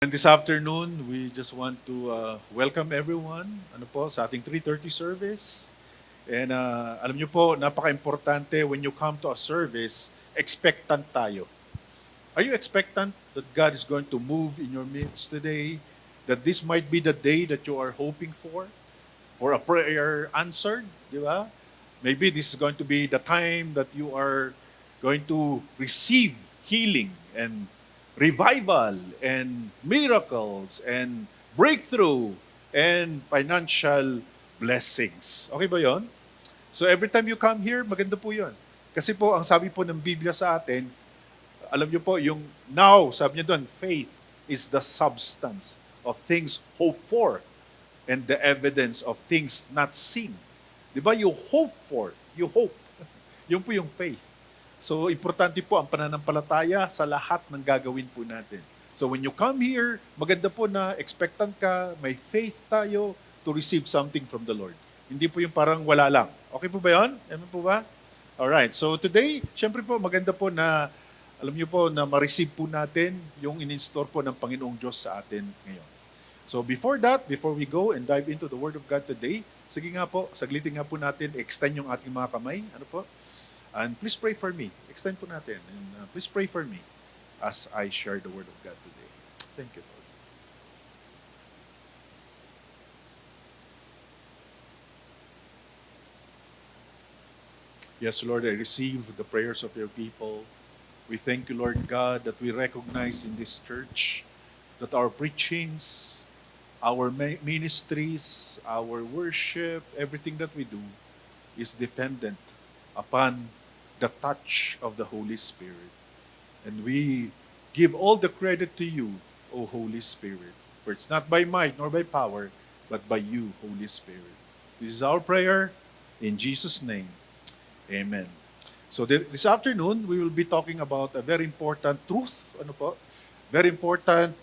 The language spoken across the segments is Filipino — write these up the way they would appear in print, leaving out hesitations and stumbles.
And this afternoon, we just want to welcome everyone sa ating 3:30 service. And alam niyo po, napaka-importante when you come to a service, expectant tayo. Are you expectant that God is going to move in your midst today? That this might be the day that you are hoping for a prayer answered, di ba? Maybe this is going to be the time that you are going to receive healing and revival and miracles and breakthrough and financial blessings. Okay ba yon? So every time you come here, maganda po yon. Kasi po, ang sabi po ng Biblia sa atin, alam niyo po, yung now, sabi niya doon, faith is the substance of things hoped for and the evidence of things not seen. Di ba? You hope for, you hope. Yun po yung faith. So, importante po ang pananampalataya sa lahat ng gagawin po natin. So, when you come here, maganda po na expectant ka, may faith tayo to receive something from the Lord. Hindi po yung parang wala lang. Okay po ba yun? Amen po ba? Alright. So, today, syempre po, maganda po na, alam niyo po, na ma-receive po natin yung in-install po ng Panginoong Diyos sa atin ngayon. So, before that, before we go and dive into the Word of God today, sige nga po, saglitin nga po natin, extend yung ating mga kamay. Ano po? And please pray for me. Extend po natin. And please pray for me as I share the Word of God today. Thank you, Lord. Yes, Lord, I receive the prayers of your people. We thank you, Lord God, that we recognize in this church that our preachings, our ministries, our worship, everything that we do is dependent upon the touch of the Holy Spirit. And we give all the credit to you, O Holy Spirit. For it's not by might nor by power, but by you, Holy Spirit. This is our prayer in Jesus' name. Amen. So this afternoon, we will be talking about a very important truth. Ano po? Very important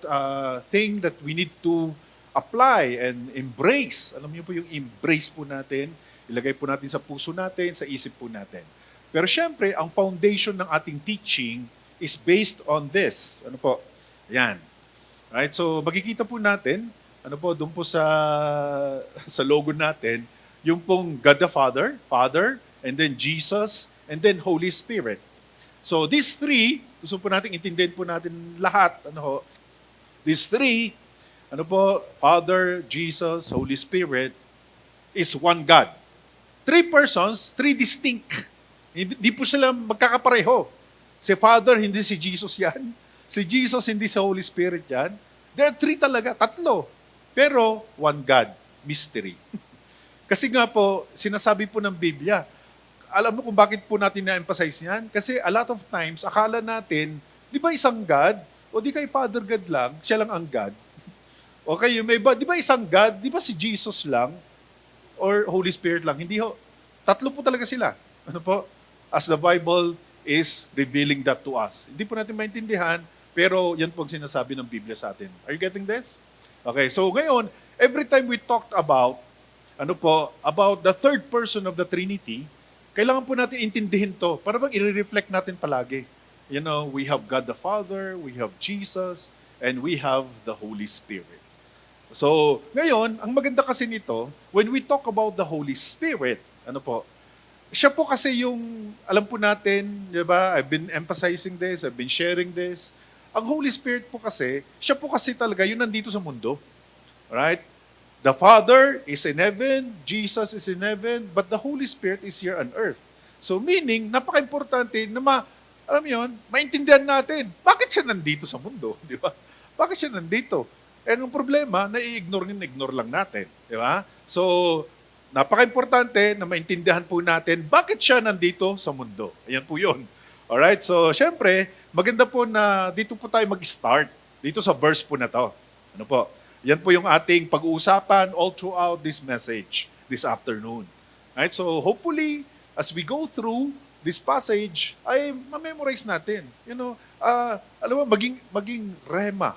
thing that we need to apply and embrace. Alam niyo po yung embrace po natin, ilagay po natin sa puso natin, sa isip po natin. Pero syempre, ang foundation ng ating teaching is based on this. Ano po? Ayan. Right? So, makikita po natin, ano po, doon po sa logo natin, yung pong God the Father, and then Jesus, and then Holy Spirit. So, these three, gusto po natin intindihin po natin lahat, ano ho, these three, ano po, Father, Jesus, Holy Spirit, is one God. Three persons, three distinct. Hindi po sila magkakapareho. Si Father, hindi si Jesus yan. Si Jesus, hindi si Holy Spirit yan. There are three talaga, tatlo. Pero, one God, mystery. Kasi nga po, sinasabi po ng Biblia, alam mo kung bakit po natin na-emphasize yan? Kasi a lot of times, akala natin, di ba isang God? O di kay Father God lang, siya lang ang God. Okay, yung may iba, di ba isang God? Di ba si Jesus lang? Or Holy Spirit lang? Hindi ho. Tatlo po talaga sila. Ano po? As the Bible is revealing that to us. Hindi po natin maintindihan, pero yan po ang sinasabi ng Biblia sa atin. Are you getting this? Okay, so ngayon, every time we talked about, about the third person of the Trinity, kailangan po natin intindihin to para bang i-reflect natin palagi. You know, we have God the Father, we have Jesus, and we have the Holy Spirit. So, ngayon, ang maganda kasi nito, when we talk about the Holy Spirit, siya po kasi yung, alam po natin, di ba, I've been emphasizing this, I've been sharing this. Ang Holy Spirit po kasi, siya po kasi talaga yun nandito sa mundo. Right? The Father is in heaven, Jesus is in heaven, but the Holy Spirit is here on earth. So meaning, napaka-importante na alam mo yun, maintindihan natin, bakit siya nandito sa mundo? Di ba? Bakit siya nandito? Eh, ang problema, ignore lang natin. Di ba? So, napaka-importante na maintindihan po natin bakit siya nandito sa mundo. Ayan po yun. Alright, so syempre, maganda po na dito po tayo mag-start. Dito sa verse po na to. Ano po? Yan po yung ating pag-uusapan all throughout this message this afternoon. Right? So hopefully, as we go through this passage, ay ma-memorize natin. You know, alam mo, maging rema,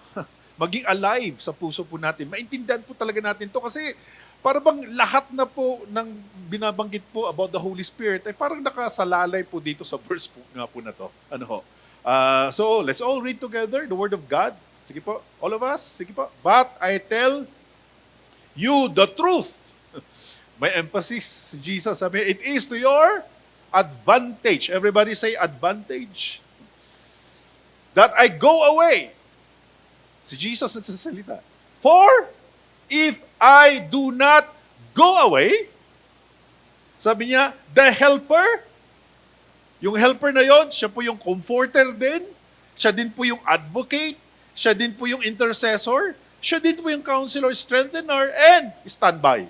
maging alive sa puso po natin. Maintindihan po talaga natin to kasi para bang lahat na po ng binabanggit po about the Holy Spirit ay parang nakasalalay po dito sa verse po nga po na to. So let's all read together the Word of God. Sige po, all of us, sige po. But I tell you the truth. May emphasis si Jesus. Sabi, it is to your advantage. Everybody say advantage. That I go away. Si Jesus nagsasalita. For if I do not go away, sabi niya, the helper, yung helper na yon, siya po yung comforter din, siya din po yung advocate, siya din po yung intercessor, siya din po yung counselor, strengthener, and standby.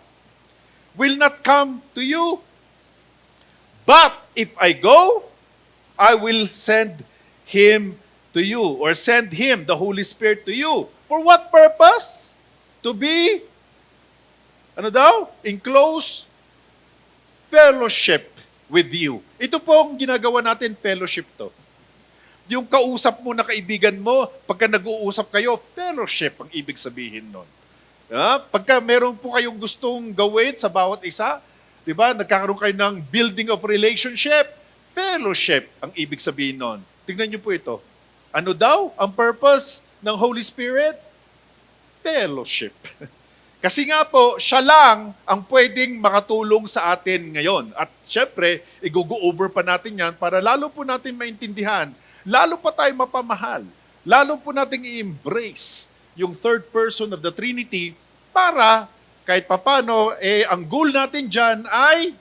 Will not come to you. But if I go, I will send him to you, or send him, the Holy Spirit, to you. For what purpose? To be, in close fellowship with you. Ito pong ginagawa natin, fellowship to. Yung kausap mo na kaibigan mo, pagka nag-uusap kayo, fellowship ang ibig sabihin nun. Pagka meron po kayong gustong gawin sa bawat isa, di ba, nagkakaroon kayo ng building of relationship, fellowship ang ibig sabihin nun. Tingnan niyo po ito. Ano daw ang purpose ng Holy Spirit? Fellowship. Kasi nga po, siya lang ang pwedeng makatulong sa atin ngayon. At syempre, i-go over pa natin yan para lalo po natin maintindihan, lalo pa tayo mapamahal, lalo po natin i-embrace yung third person of the Trinity para kahit papano, ang goal natin dyan ay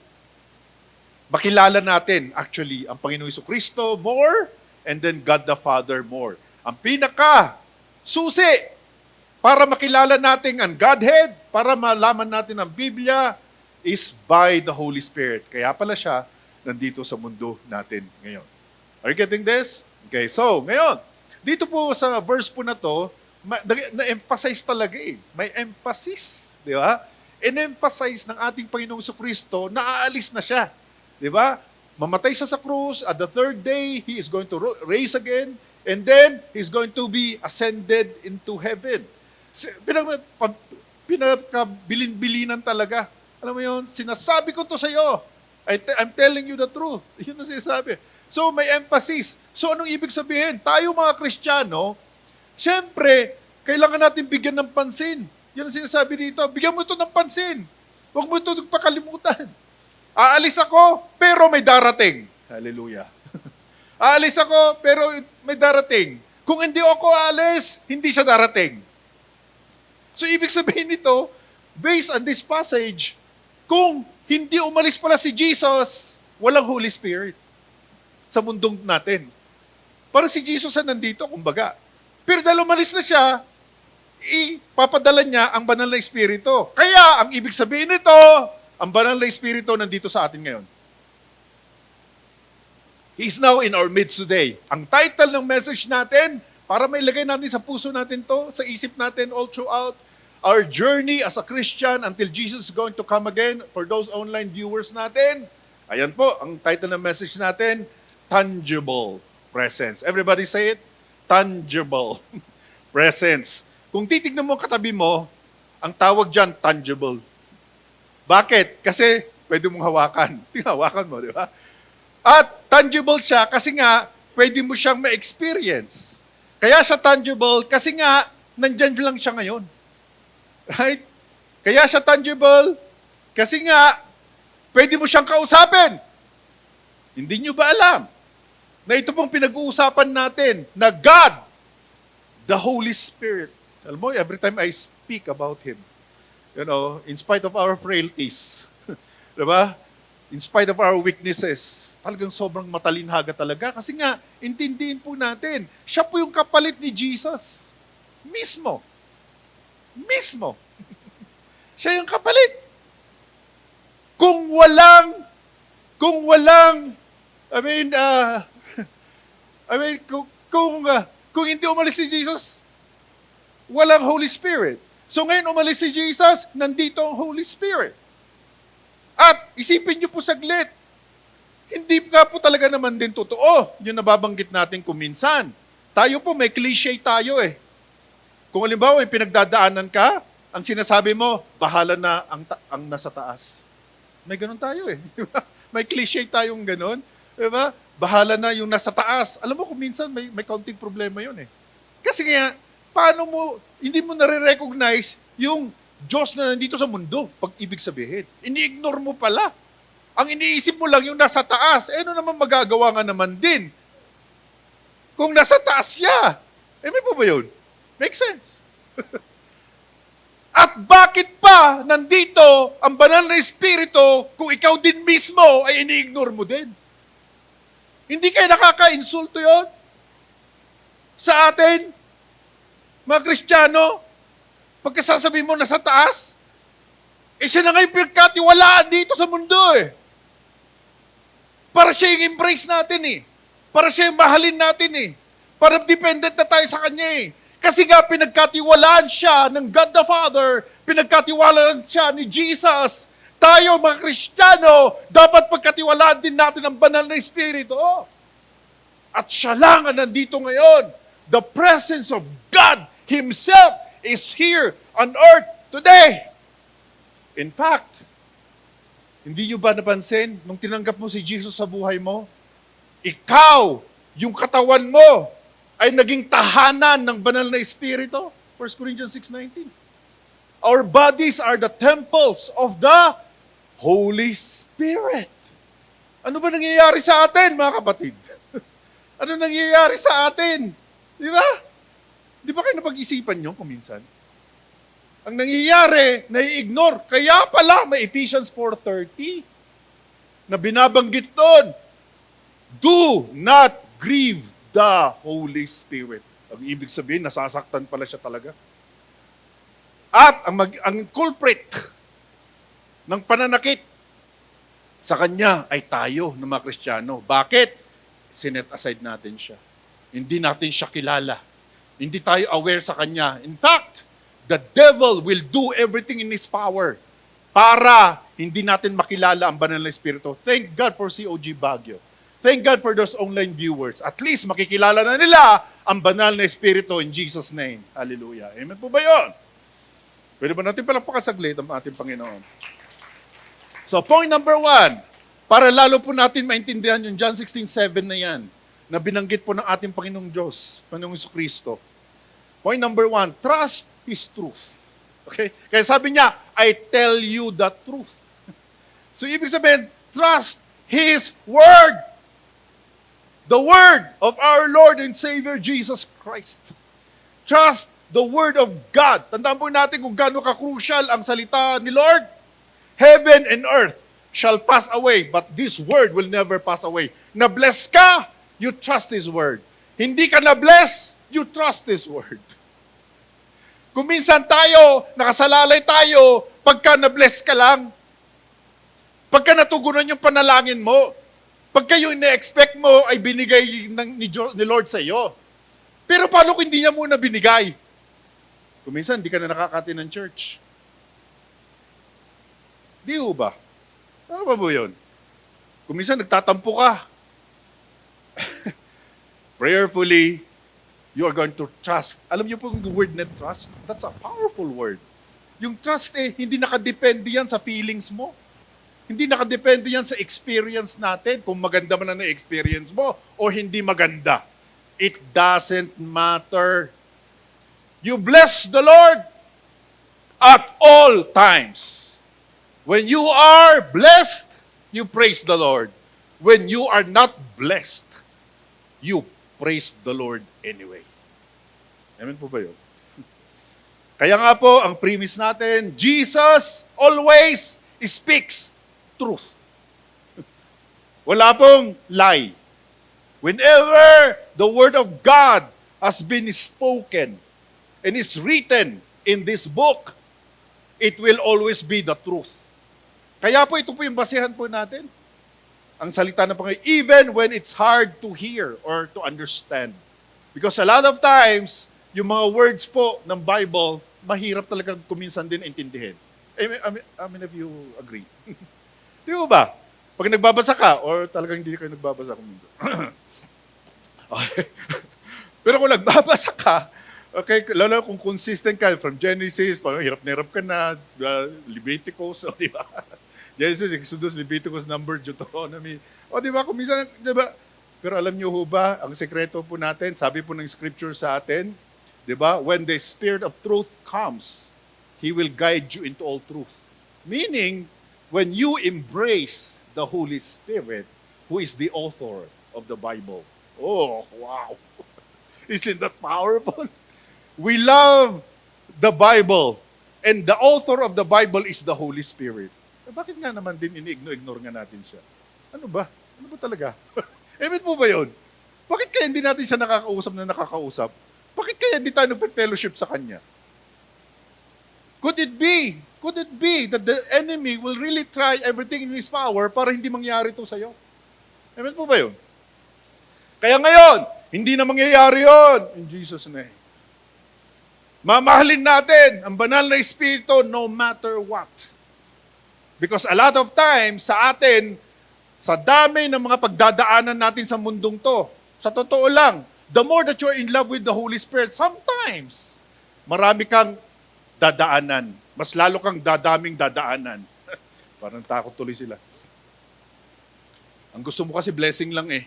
makilala natin actually ang Panginoong Jesucristo more and then God the Father more. Ang pinaka susi para makilala natin ang Godhead, para malaman natin ang Biblia, is by the Holy Spirit. Kaya pala siya nandito sa mundo natin ngayon. Are you getting this? Okay, so ngayon, dito po sa verse po na to, na-emphasize talaga eh. May emphasis, di ba? In-emphasize ng ating Panginoong Jesucristo na aalis na siya. Di ba? Mamatay siya sa krus, at the third day, He is going to raise again, and then, He's going to be ascended into heaven. Pinakabilin-bilinan talaga. Alam mo yun, sinasabi ko to sa iyo. I'm telling you the truth. Yun ang sinasabi. So, may emphasis. So, anong ibig sabihin? Tayo mga Kristiyano, siyempre, kailangan natin bigyan ng pansin. Yun ang sinasabi dito. Bigyan mo ito ng pansin. Huwag mo ito pakalimutan. Aalis ako, pero may darating. Hallelujah. Aalis ako, pero may darating. Kung hindi ako aalis, hindi siya darating. So, ibig sabihin nito, based on this passage, kung hindi umalis pala si Jesus, walang Holy Spirit sa mundong natin. Para si Jesus na nandito, kumbaga. Pero dahil umalis na siya, ipapadala niya ang banal na Espiritu. Kaya, ang ibig sabihin nito, ang banal na Espiritu nandito sa atin ngayon. He's now in our midst today. Ang title ng message natin, para mailagay natin sa puso natin to, sa isip natin all throughout our journey as a Christian until Jesus is going to come again, for those online viewers natin, ayan po, ang title ng message natin, Tangible Presence. Everybody say it? Tangible Presence. Kung titignan mo katabi mo, ang tawag dyan, tangible. Bakit? Kasi pwede mong hawakan. Hawakan mo, di ba? At tangible siya kasi nga, pwede mo siyang ma-experience. Kaya siya tangible kasi nga, nandyan lang siya ngayon. Right? Kaya siya tangible kasi nga, pwede mo siyang kausapin. Hindi nyo ba alam na ito pong pinag-uusapan natin na God, the Holy Spirit. Alam mo, every time I speak about Him, in spite of our frailties, diba? In spite of our weaknesses, talagang sobrang matalinhaga talaga. Kasi nga, intindihin po natin, siya po yung kapalit ni Jesus. Mismo. Siya yung kapalit. Kung hindi umalis si Jesus, walang Holy Spirit. So ngayon umalis si Jesus, nandito ang Holy Spirit. At isipin niyo po saglit, hindi nga po talaga naman din totoo yung nababanggit natin kung minsan. Tayo po, may cliche tayo eh. Kung halimbawa, may pinagdadaanan ka, ang sinasabi mo, bahala na ang nasa taas. May ganun tayo eh. May cliche tayong ganun. Diba? Bahala na yung nasa taas. Alam mo kung minsan may kaunting problema yun eh. Kasi nga, paano mo, hindi mo nare-recognize yung Diyos na nandito sa mundo, pag ibig sabihin. Ini-ignore mo pala. Ang iniisip mo lang yung nasa taas. Ano naman magagawa nga naman din? Kung nasa taas siya. May pa ba yun? Makes sense. At bakit pa nandito ang banal na Espiritu kung ikaw din mismo ay ini-ignore mo din? Hindi kayo nakaka-insulto yon sa atin, mga Kristiyano? Pagkasasabi mo nasa taas, siya na nga yung pinagkatiwalaan dito sa mundo eh. Para siya yung embrace natin eh. Para siya yung mahalin natin eh. Para dependent na tayo sa Kanya eh. Kasi nga pinagkatiwalaan siya ng God the Father, pinagkatiwalaan siya ni Jesus. Tayo mga Kristiyano, dapat pagkatiwalaan din natin ang banal na Espiritu. At siya lang ang nandito ngayon. The presence of God Himself is here on earth today. In fact, hindi nyo ba napansin, nung tinanggap mo si Jesus sa buhay mo, ikaw, yung katawan mo, ay naging tahanan ng banal na Espiritu. 1 Corinthians 6:19. Our bodies are the temples of the Holy Spirit. Ano ba nangyayari sa atin, mga kapatid? Ano nangyayari sa atin? Di ba? Di ba kayo napag-isipan nyo kuminsan? Ang nangyayari, nai-ignore. Kaya pala may Ephesians 4:30 na binabanggit doon. Do not grieve the Holy Spirit. Ang ibig sabihin, nasasaktan pala siya talaga. At ang culprit ng pananakit sa Kanya ay tayo ng mga Kristiyano. Bakit? Sinet aside natin siya. Hindi natin siya kilala. Hindi tayo aware sa Kanya. In fact, the devil will do everything in his power para hindi natin makilala ang banal na Espiritu. Thank God for COG Baguio. Thank God for those online viewers. At least makikilala na nila ang banal na Espiritu in Jesus' name. Hallelujah. Amen po ba yun? Pwede ba natin palakpakan saglit ang ating Panginoon? So point number 1, para lalo po natin maintindihan yung John 16:7 na yan, na binanggit po ng ating Panginoong Diyos, Panginoong Kristo. Point number 1, trust His truth. Okay? Kaya sabi niya, I tell you the truth. So ibig sabihin, trust His Word. The Word of our Lord and Savior Jesus Christ. Trust the Word of God. Tandaan po natin kung gaano ka-crucial ang salita ni Lord. Heaven and earth shall pass away, but this Word will never pass away. Na-bless ka, you trust His Word. Hindi ka na-bless, you trust His Word. Kung minsan tayo, nakasalalay tayo, pagka na-bless ka lang, pagka natugunan yung panalangin mo, pagka yung ina-expect mo ay binigay ni Lord sa iyo. Pero paano kung hindi niya muna binigay? Kung minsan, hindi ka na nakakati ng church. Di ho ba? Ano ba po yun? Kung minsan, nagtatampo ka. Prayerfully, you are going to trust. Alam niyo po yung word na trust? That's a powerful word. Yung trust hindi nakadepende yan sa feelings mo. Hindi nakadepende yan sa experience natin, kung maganda man ang experience mo o hindi maganda. It doesn't matter. You bless the Lord at all times. When you are blessed, you praise the Lord. When you are not blessed, you praise the Lord anyway. Amen po ba yun? Kaya nga po, ang premise natin, Jesus always speaks truth. Wala pong lie. Whenever the Word of God has been spoken and is written in this book, it will always be the truth. Kaya po, ito po yung basihan po natin. Ang salita ng Panginoon, even when it's hard to hear or to understand. Because a lot of times, yung mga words po ng Bible, mahirap talaga kuminsan din intindihin. How many of you agree? Di ba? Pag nagbabasa ka, or talagang hindi kayo nagbabasa kuminsan. Okay. Pero kung nagbabasa ka, okay, lalo kung consistent ka from Genesis, parang hirap na hirap ka na, Leviticus, di ba? Genesis, Exodus, Leviticus, Numbers, Deuteronomy. O di ba, kung minsan, di ba? Pero alam niyo ho ba, ang sekreto po natin, sabi po ng scripture sa atin, Di ba? When the Spirit of truth comes, He will guide you into all truth. Meaning, when you embrace the Holy Spirit, who is the author of the Bible. Oh, wow. Isn't that powerful? We love the Bible. And the author of the Bible is the Holy Spirit. Bakit nga naman din ini-ignore nga natin siya? Ano ba? Ano ba talaga? Amen po ba yun? Bakit kaya hindi natin siya nakakausap na nakakausap? Bakit kaya hindi tayo nagpe-fellowship sa Kanya? Could it be that the enemy will really try everything in his power para hindi mangyari ito sa'yo? Amen po ba yun? Kaya ngayon, hindi na mangyayari yun. In Jesus' name. Mamahalin natin ang banal na Espiritu no matter what. Because a lot of times sa atin, sa dami ng mga pagdadaanan natin sa mundong to, sa totoo lang, the more that you're in love with the Holy Spirit, sometimes, marami kang dadaanan. Mas lalo kang dadaming dadaanan. Parang takot tuloy sila. Ang gusto mo kasi blessing lang eh.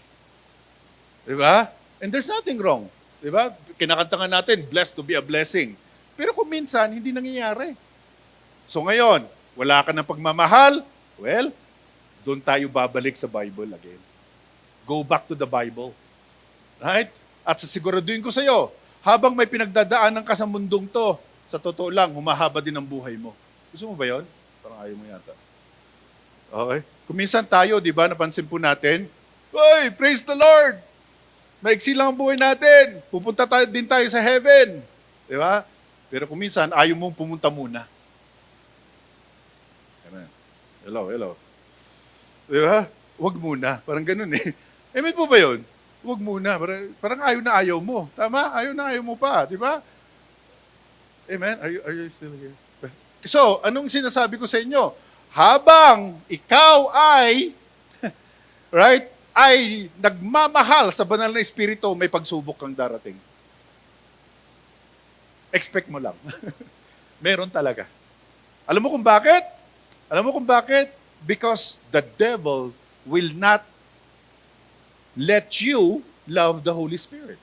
Diba? And there's nothing wrong. Diba? Kinakanta nga natin, blessed to be a blessing. Pero kung minsan, hindi nangyayari. So ngayon, wala ka ng pagmamahal, well, doon tayo babalik sa Bible again. Go back to the Bible. Right? At sasiguraduhin ko sa iyo, habang may pinagdadaanan ka sa mundong to, sa totoo lang, humahaba din ang buhay mo. Gusto mo ba yon? Parang ayaw mo yata. Okay? Kung minsan tayo, di ba, napansin po natin, "Oy, praise the Lord! Maiksi lang ang buhay natin. Pupunta din tayo sa heaven." Di ba? Pero kung minsan, ayaw mong pumunta muna. Amen. Hello. Di ba? Huwag muna. Parang ganun eh. Amen po ba yun? Huwag muna. Parang ayaw na ayaw mo. Tama? Ayaw na ayaw mo pa. Di ba? Amen? Are you still here? So, anong sinasabi ko sa inyo? Habang ikaw ay, right, ay nagmamahal sa banal na Espiritu, may pagsubok kang darating. Expect mo lang. Meron talaga. Alam mo kung bakit? Because the devil will not let you love the Holy Spirit.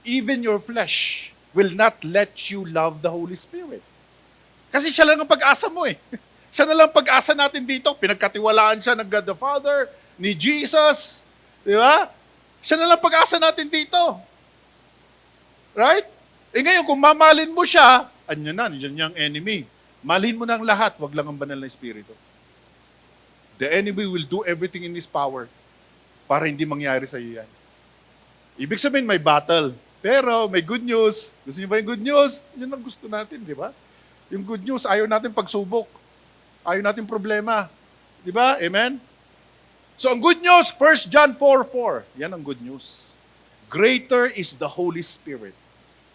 Even your flesh will not let you love the Holy Spirit. Kasi siya lang ang pag-asa mo eh. Siya na lang ang pag-asa natin dito. Pinagkatiwalaan siya ng God the Father, ni Jesus. Di ba? Siya na lang ang pag-asa natin dito. Right? Eh ngayon, kung mamahalin mo siya, nandiyan niyang enemy. Mahalin mo na ang lahat, wag lang ang banal na Espiritu. The enemy will do everything in his power para hindi mangyari sa iyo yan. Ibig sabihin, may battle. Pero may good news. Gusto niyo ba yung good news? Yun ang gusto natin, di ba? Yung good news, ayaw natin pagsubok. Ayaw natin problema. Di ba? Amen? So ang good news, 1 John 4:4. Yan ang good news. Greater is the Holy Spirit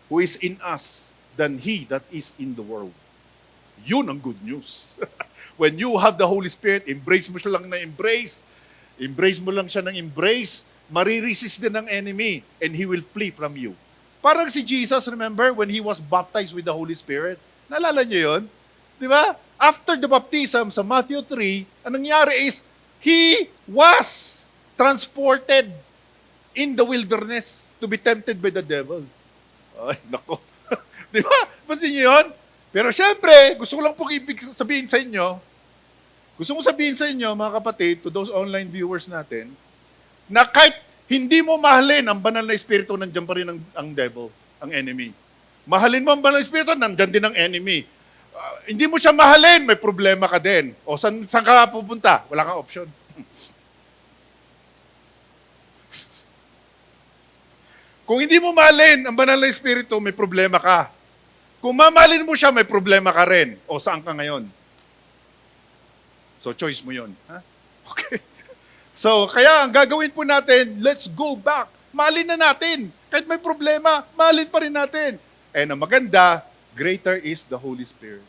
who is in us than he that is in the world. Yun ang good news. When you have the Holy Spirit, embrace mo siya lang na embrace mo lang siya ng embrace, mariresist din ng enemy and he will flee from you. Parang si Jesus, remember, when he was baptized with the Holy Spirit? Naalala niyo yun? Di ba? After the baptism sa Matthew 3, ang nangyari is, he was transported in the wilderness to be tempted by the devil. Ay, nako. Di ba? Pansin niyo yun? Pero syempre, gusto ko lang pong sabihin sa inyo, mga kapatid, to those online viewers natin, na kahit hindi mo mahalin ang banal na Espiritu, nandiyan pa rin ang devil, ang enemy. Mahalin mo ang banal na Espiritu, nandiyan din ang enemy. Hindi mo siya mahalin, may problema ka din. O saan ka pupunta? Wala kang option. Kung hindi mo mahalin ang banal na Espiritu, may problema ka. Kung mamahalin mo siya, may problema ka rin. O saan ka ngayon? So choice mo yun. Ha? Okay. So kaya ang gagawin po natin, let's go back. Mahalin na natin. Kahit may problema, mahalin pa rin natin. And ang maganda, greater is the Holy Spirit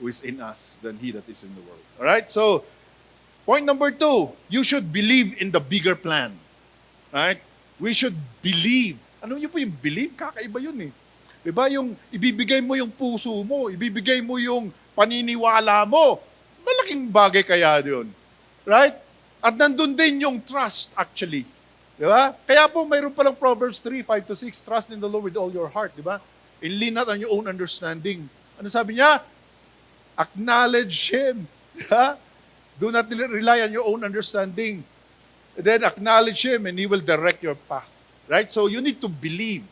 who is in us than he that is in the world. Alright? So, point number 2, you should believe in the bigger plan. Right? We should believe. Ano yun po yung believe? Kakaiba yun eh. Diba? Yung ibibigay mo yung puso mo, ibibigay mo yung paniniwala mo. Malaking bagay kaya yun. Right? At nandun din yung trust actually. Di ba? Kaya po mayroon palang Proverbs 3:5-6, trust in the Lord with all your heart, di ba? And lean not on your own understanding. Ano sabi niya? Acknowledge Him. Di ba? Do not rely on your own understanding. Then acknowledge Him and He will direct your path. Right? So you need to believe.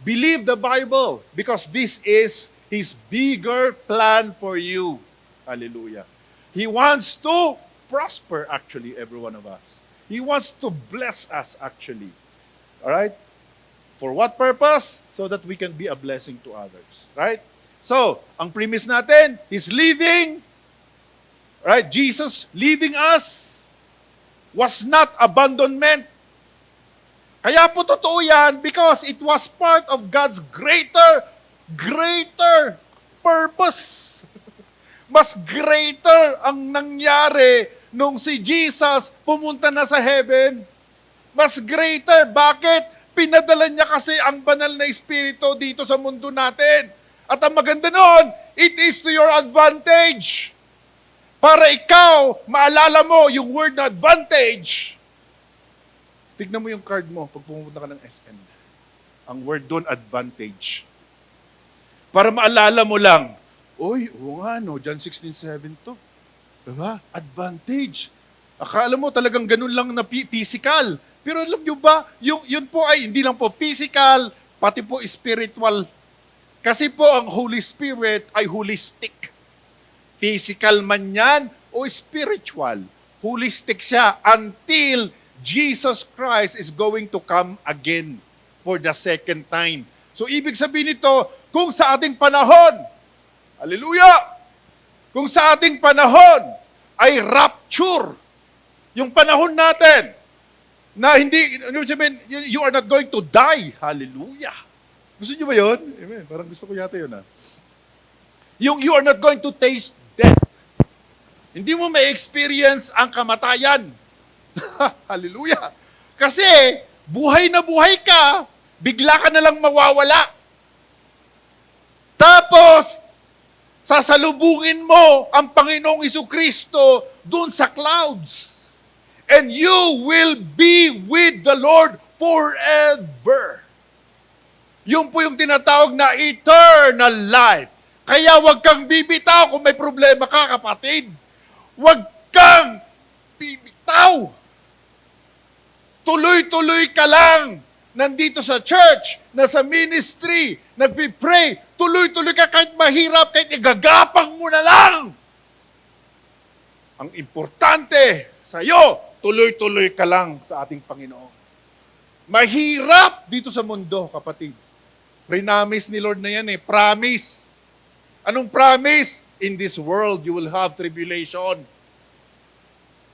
Believe the Bible because this is His bigger plan for you. Hallelujah. He wants to prosper actually every one of us. He wants to bless us actually. All right? For what purpose? So that we can be a blessing to others. Right? So, ang premise natin, He's leaving. Right? Jesus leaving us was not abandonment. Kaya po totoo yan because it was part of God's greater purpose. Mas greater ang nangyari nung si Jesus pumunta na sa heaven. Mas greater. Bakit? Pinadala niya kasi ang banal na espiritu dito sa mundo natin. At ang maganda nun, it is to your advantage. Para ikaw, maalala mo yung word na advantage. Tignan mo yung card mo pag pumunta ka ng SM. Ang word doon, advantage. Para maalala mo lang, oy, oo nga no, John 16:7 to. Diba? Advantage. Akala mo talagang ganun lang na physical. Pero alam nyo ba, yun po ay hindi lang po physical, pati po spiritual. Kasi po ang Holy Spirit ay holistic. Physical man yan o spiritual. Holistic siya until Jesus Christ is going to come again for the second time. So ibig sabihin nito, kung sa ating panahon, hallelujah! Kung sa ating panahon ay rapture, yung panahon natin, na hindi, ano sabihin, you are not going to die. Hallelujah. Gusto niyo ba yun? Amen. Parang gusto ko yata yun. Yung you are not going to taste death. Hindi mo may experience ang kamatayan. Hallelujah. Kasi, buhay na buhay ka, bigla ka na lang mawawala. Tapos, sasalubungin mo ang Panginoong Jesucristo dun sa clouds. And you will be with the Lord forever. Yun po yung tinatawag na eternal life. Kaya huwag kang bibitaw kung may problema ka, kapatid. Huwag kang bibitaw. Tuloy-tuloy ka lang. Nandito sa church, nasa ministry, nagpipray. Tuloy-tuloy ka kahit mahirap, kahit igagapang mo na lang. Ang importante sa'yo, tuloy-tuloy ka lang sa ating Panginoon. Mahirap dito sa mundo, kapatid. Prinamis ni Lord na yan eh. Promise. Anong promise? In this world, you will have tribulation.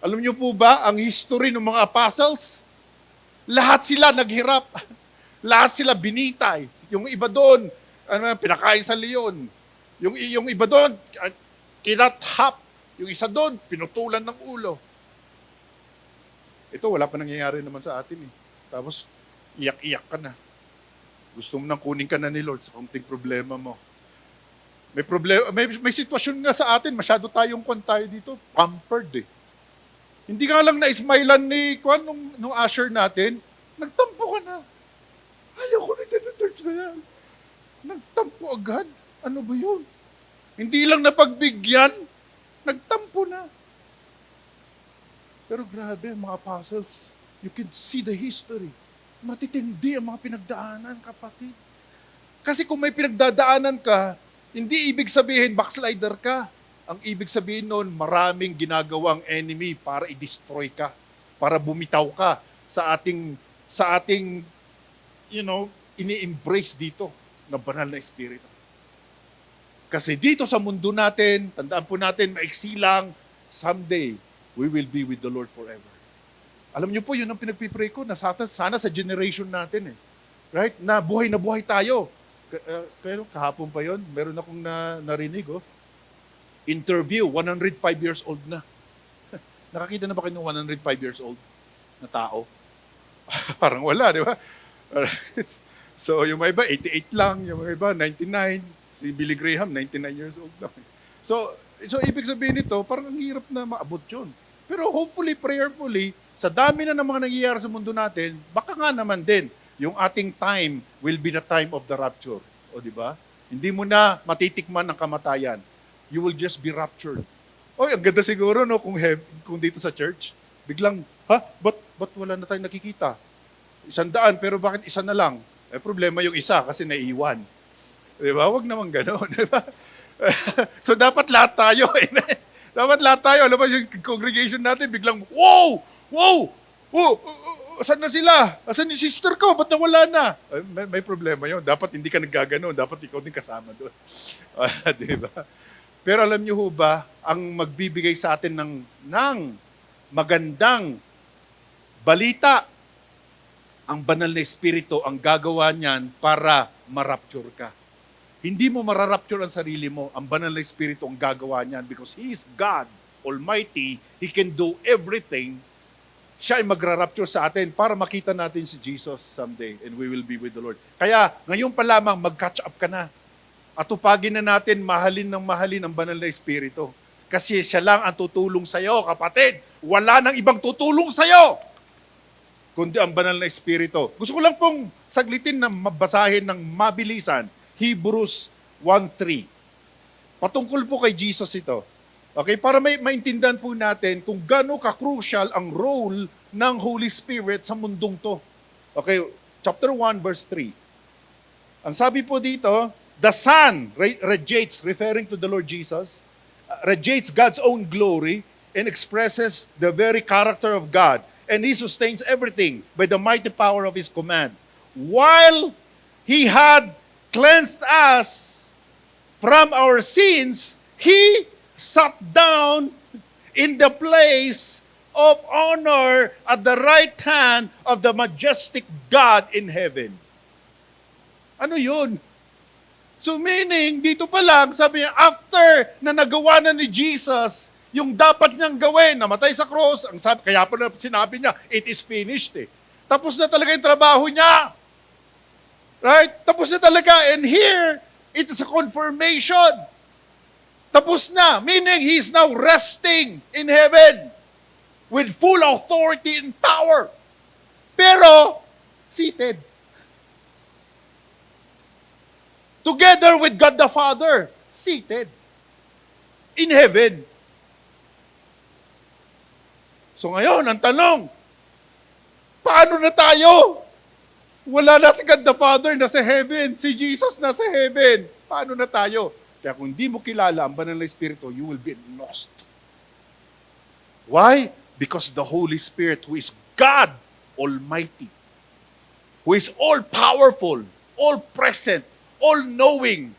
Alam niyo po ba, ang history ng mga apostles, lahat sila naghirap. Lahat sila binitay. Yung iba doon, pinakain sa leon. Yung iba doon, kinathap. Yung isa doon, pinutulan ng ulo. Ito, wala pa nangyayari naman sa atin eh. Tapos, iyak-iyak ka na. Gusto mo nang kunin ka na ni Lord sa kaunting problema mo. May problema, may sitwasyon nga sa atin, masyado tayong tayo dito, pampered eh. Hindi nga lang na-smilean ni nung usher natin, nagtampo ka na. Ayaw ko na dito church na yan. Nagtampo agad. Ano ba yun? Hindi lang napagbigyan, nagtampo na. Pero grabe, mga apostles, you can see the history. Matitindi ang mga pinagdaanan, kapatid. Kasi kung may pinagdadaanan ka, hindi ibig sabihin backslider ka. Ang ibig sabihin nun, maraming ginagawang enemy para i-destroy ka, para bumitaw ka sa ating ini-embrace dito na banal na espiritu. Kasi dito sa mundo natin, tandaan po natin, maiksi lang, someday, we will be with the Lord forever. Alam niyo po, yun ang pinagpipray ko, na sana sa generation natin eh. Right? Na buhay tayo. Kahapon pa yon, meron akong narinig, interview, 105 years old na. Nakakita na ba kayo ng 105 years old na tao? Parang wala, di ba? So, yung mga iba, 88 lang. Yung mga iba, 99. Si Billy Graham, 99 years old lang. So ibig sabihin nito, parang ang hirap na maabot yun. Pero hopefully, prayerfully, sa dami na ng mga nangyayari sa mundo natin, baka nga naman din, yung ating time will be the time of the rapture. O di ba? Hindi mo na matitikman ang kamatayan. You will just be raptured. Oy, ang ganda siguro no kung dito sa church, biglang, ba't wala na tayong nakikita? 100, pero bakit isa na lang? Problema yung isa kasi naiiwan. Di ba? Huwag naman gano'n. Di ba? So dapat lahat tayo. Dapat lahat tayo. Alam mo yung congregation natin, biglang, wow! Wow! Oh, asan na sila? Asan yung sister ko? Ba't nawala na? May problema yun. Dapat hindi ka naggagano. Dapat ikaw din kasama doon. Di ba? Pero alam niyo ho ba, ang magbibigay sa atin ng magandang balita, ang banal na espiritu, ang gagawa niyan para marapture ka. Hindi mo mararapture ang sarili mo. Ang banal na espiritu ang gagawa niyan because He is God Almighty. He can do everything. Siya ay magrarapture sa atin para makita natin si Jesus someday and we will be with the Lord. Kaya ngayon pa lamang mag-catch up ka na. At tupagin na natin mahalin ng mahalin ang banal na espiritu. Kasi siya lang ang tutulong sa iyo, kapatid. Wala nang ibang tutulong sa iyo kundi ang banal na espiritu. Gusto ko lang pong saglitin na mabasahin ng mabilisan Hebrews 1:3. Patungkol po kay Jesus ito. Okay, para maintindihan po natin kung gaano ka-crucial ang role ng Holy Spirit sa mundong to. Okay, chapter 1 verse 3. Ang sabi po dito, the Son radiates, referring to the Lord Jesus, radiates God's own glory and expresses the very character of God. And He sustains everything by the mighty power of His command. While He had cleansed us from our sins, He sat down in the place of honor at the right hand of the majestic God in heaven. Ano yun? So meaning, dito pa lang, sabi niya, after na nagawa na ni Jesus, yung dapat niyang gawin, namatay sa cross, ang sabi, kaya pa na sinabi niya, it is finished eh. Tapos na talaga yung trabaho niya. Right? Tapos na talaga. And here, it is a confirmation. Tapos na. Meaning, He is now resting in heaven with full authority and power. Pero, seated. Together with God the Father. Seated. In heaven. So ngayon, ang tanong, paano na tayo? Wala na si God the Father, nasa heaven. Si Jesus nasa heaven. Paano na tayo? Kaya kung di mo kilala ang banal na Espiritu, you will be lost. Why? Because the Holy Spirit, who is God Almighty, who is all-powerful, all-present, all-knowing,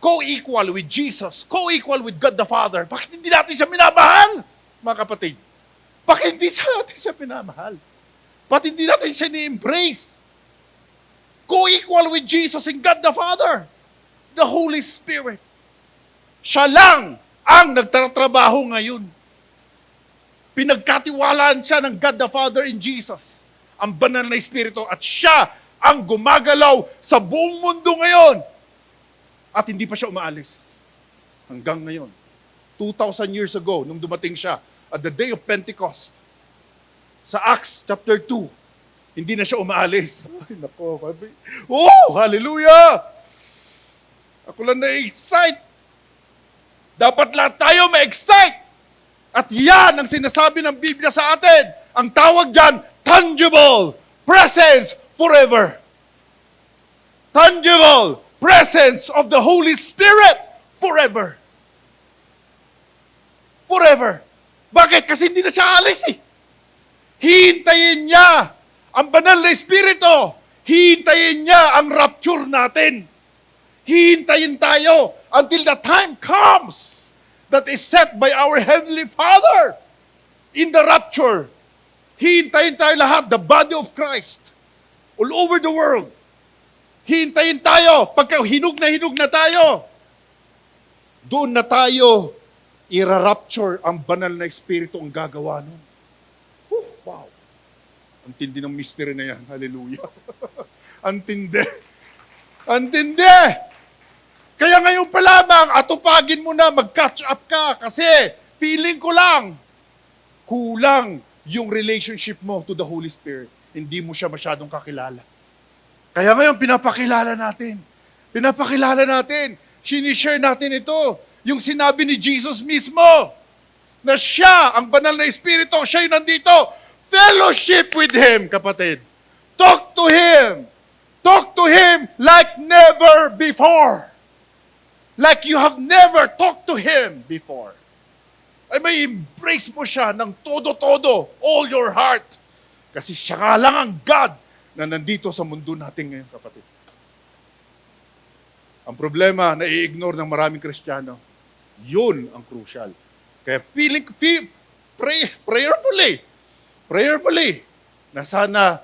co-equal with Jesus, co-equal with God the Father. Bakit hindi natin siya minamahal, mga kapatid? Bakit hindi natin siya pinamahal? Bakit hindi natin siya ni-embrace? Co-equal with Jesus and God the Father, the Holy Spirit. Siya lang ang nagtatrabaho ngayon. Pinagkatiwalaan siya ng God the Father in Jesus, ang banal na Espiritu, at siya ang gumagalaw sa buong mundo ngayon. At hindi pa siya umaalis. Hanggang ngayon. 2,000 years ago, nung dumating siya, at the day of Pentecost, sa Acts chapter 2, hindi na siya umaalis. Ay, nako. Oh, hallelujah! Ako lang na-excite. Dapat lahat tayo ma-excite. At yan ang sinasabi ng Biblia sa atin. Ang tawag dyan, tangible presence forever. Tangible presence of the Holy Spirit forever. Forever. Bakit? Kasi hindi na siya alis eh. Hihintayin niya ang banal na Espiritu. Hihintayin niya ang rapture natin. Hihintayin tayo until the time comes that is set by our Heavenly Father in the rapture. Hihintayin tayo lahat, the body of Christ, all over the world. Hihintayin tayo, pagka hinug na tayo, doon na tayo ira-rapture ang banal na Espiritu ang gagawa nun. Wow! Ang tindi ng mystery na yan. Hallelujah. Ang tindi. Ang tindi! Kaya ngayon pa lamang, atupagin mo na, mag-catch up ka. Kasi, feeling ko lang, kulang yung relationship mo to the Holy Spirit. Hindi mo siya masyadong kakilala. Kaya ngayon, pinapakilala natin. Pinapakilala natin. Sinishare natin ito. Yung sinabi ni Jesus mismo, na siya, ang banal na Espiritu, siya yung nandito. Fellowship with Him, kapatid. Talk to Him. Talk to Him like never before. Like you have never talked to Him before. Ay may embrace mo siya ng todo-todo, all your heart. Kasi siya nga lang ang God na nandito sa mundo natin ngayon, kapatid. Ang problema, nai-ignore ng maraming Kristiyano, yun ang crucial. Kaya prayerfully, na sana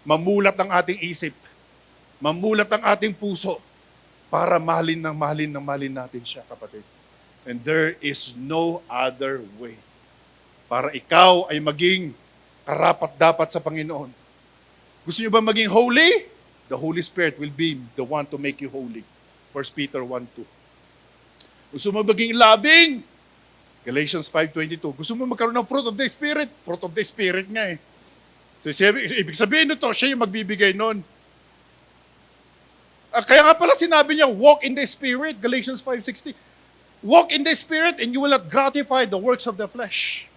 mamulat ang ating isip, mamulat ang ating puso, para mahalin natin siya, kapatid. And there is no other way. Para ikaw ay maging karapat-dapat sa Panginoon. Gusto niyo ba maging holy? The Holy Spirit will be the one to make you holy. 1 Peter 1:2. Gusto mo maging loving? Galatians 5:22. Gusto mo magkaroon ng fruit of the Spirit? Fruit of the Spirit nga eh. So, ibig sabihin nito, siya yung magbibigay nun. Kaya nga pala sinabi niya, walk in the Spirit, Galatians 5:16. Walk in the Spirit and you will not gratify the works of the flesh.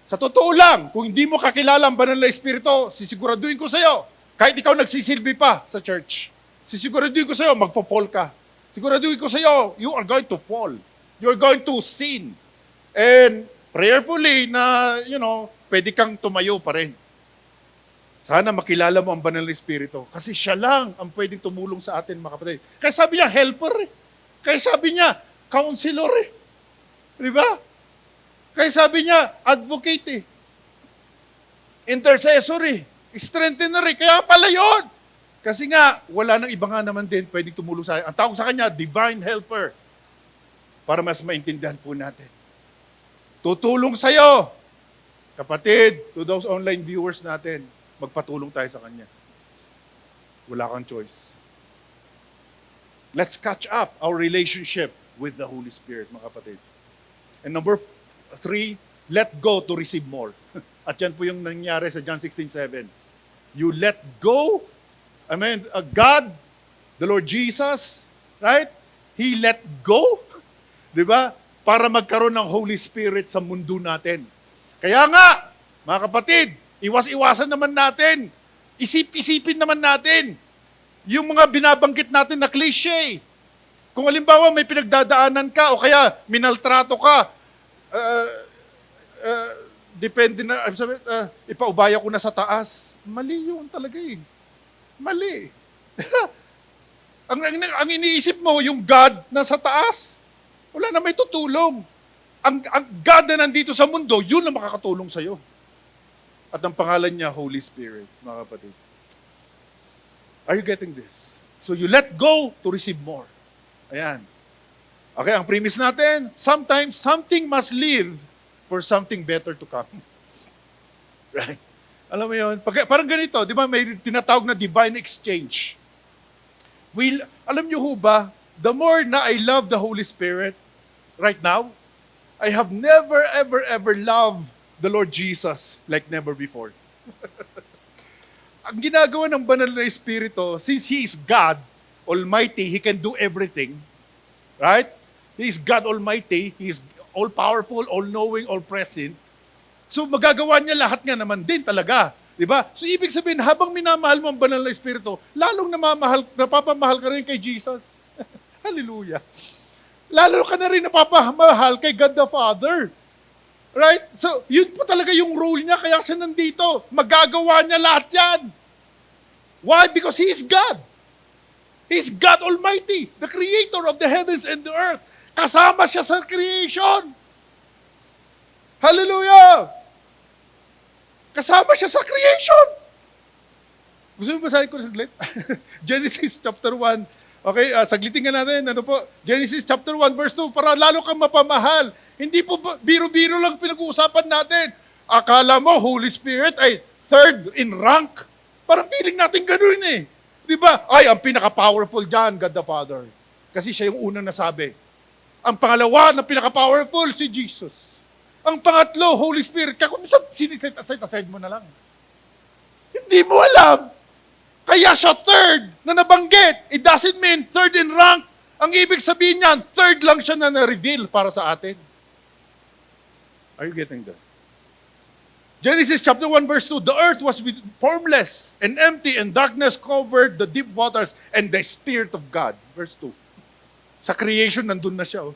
Sa totoo lang, kung hindi mo kakilala ang banal na Espiritu, sisiguraduhin ko sa'yo, kahit ikaw nagsisilbi pa sa church, sisiguraduhin ko sa'yo, magpo-fall ka. Siguraduhin ko sa'yo, you are going to fall. You are going to sin. And prayerfully na, pwede kang tumayo pa rin. Sana makilala mo ang banal na Espiritu. Kasi siya lang ang pwedeng tumulong sa atin, mga kapatid. Kaya sabi niya, helper eh. Kaya sabi niya, counselor eh. Di ba? Kaya sabi niya, advocate eh. Intercessor eh. Strengthener eh. Kaya pala yun. Kasi nga, wala nang iba nga naman din pwedeng tumulong sa atin. Ang tawag sa kanya, divine helper. Para mas maintindihan po natin. Tutulong sa'yo. Kapatid, to those online viewers natin, magpatulong tayo sa kanya. Wala kang choice. Let's catch up our relationship with the Holy Spirit, mga kapatid. And number 3, let go to receive more. At yan po yung nangyari sa John 16:7. You let go. God, the Lord Jesus, right? He let go. Di ba? Para magkaroon ng Holy Spirit sa mundo natin. Kaya nga, mga kapatid, iwas-iwasan naman natin. Isip-isipin naman natin. Yung mga binabanggit natin na cliche. Kung halimbawa may pinagdadaanan ka o kaya minaltrato ka, depende na, ipaubaya ko na sa taas. Mali yun talaga eh. Mali. ang iniisip mo, yung God na sa taas, wala na may tutulong. Ang God na nandito sa mundo, yun na makakatulong sa'yo. At ang pangalan niya, Holy Spirit, mga kapatid. Are you getting this? So you let go to receive more. Ayan. Okay, ang premise natin, sometimes something must live for something better to come. Right? Alam mo yun? Parang ganito, di ba may tinatawag na divine exchange. Alam niyo ho ba, the more na I love the Holy Spirit right now, I have never, ever loved the Lord Jesus like never before. Ang ginagawa ng banal na Espiritu, since He is God Almighty, He can do everything. Right? He is God Almighty. He is all-powerful, all-knowing, all-present. So magagawa niya lahat nga naman din talaga. Diba? So ibig sabihin, habang minamahal mo ang banal na Espiritu, lalong napapamahal ka rin kay Jesus. Hallelujah. Lalo ka na rin napapamahal kay God the Father. Right? So, yun po talaga yung role niya, kaya siya nandito. Magagawa niya lahat yan. Why? Because He is God. He is God Almighty, the Creator of the heavens and the earth. Kasama siya sa creation. Hallelujah! Kasama siya sa creation. Gusto mo basahin ko saglit? Genesis chapter 1. Okay, saglitin nga natin. Ano po? Genesis chapter 1 verse 2, para lalo kang mapamahal. Hindi po biro-biro lang pinag-uusapan natin. Akala mo, Holy Spirit ay third in rank. Parang feeling natin ganun eh. Di ba? Ay, ang pinaka-powerful dyan, God the Father. Kasi siya yung unang nasabi. Ang pangalawa na pinaka-powerful, si Jesus. Ang pangatlo, Holy Spirit. Kaya kung minsan, siniset aside mo na lang. Hindi mo alam. Kaya siya third na nabanggit. It doesn't mean third in rank. Ang ibig sabihin niyan, third lang siya na na-reveal para sa atin. Are you getting that? Genesis chapter 1 verse 2, the earth was formless and empty and darkness covered the deep waters and the Spirit of God. Verse 2. Sa creation, nandun na siya. Oh.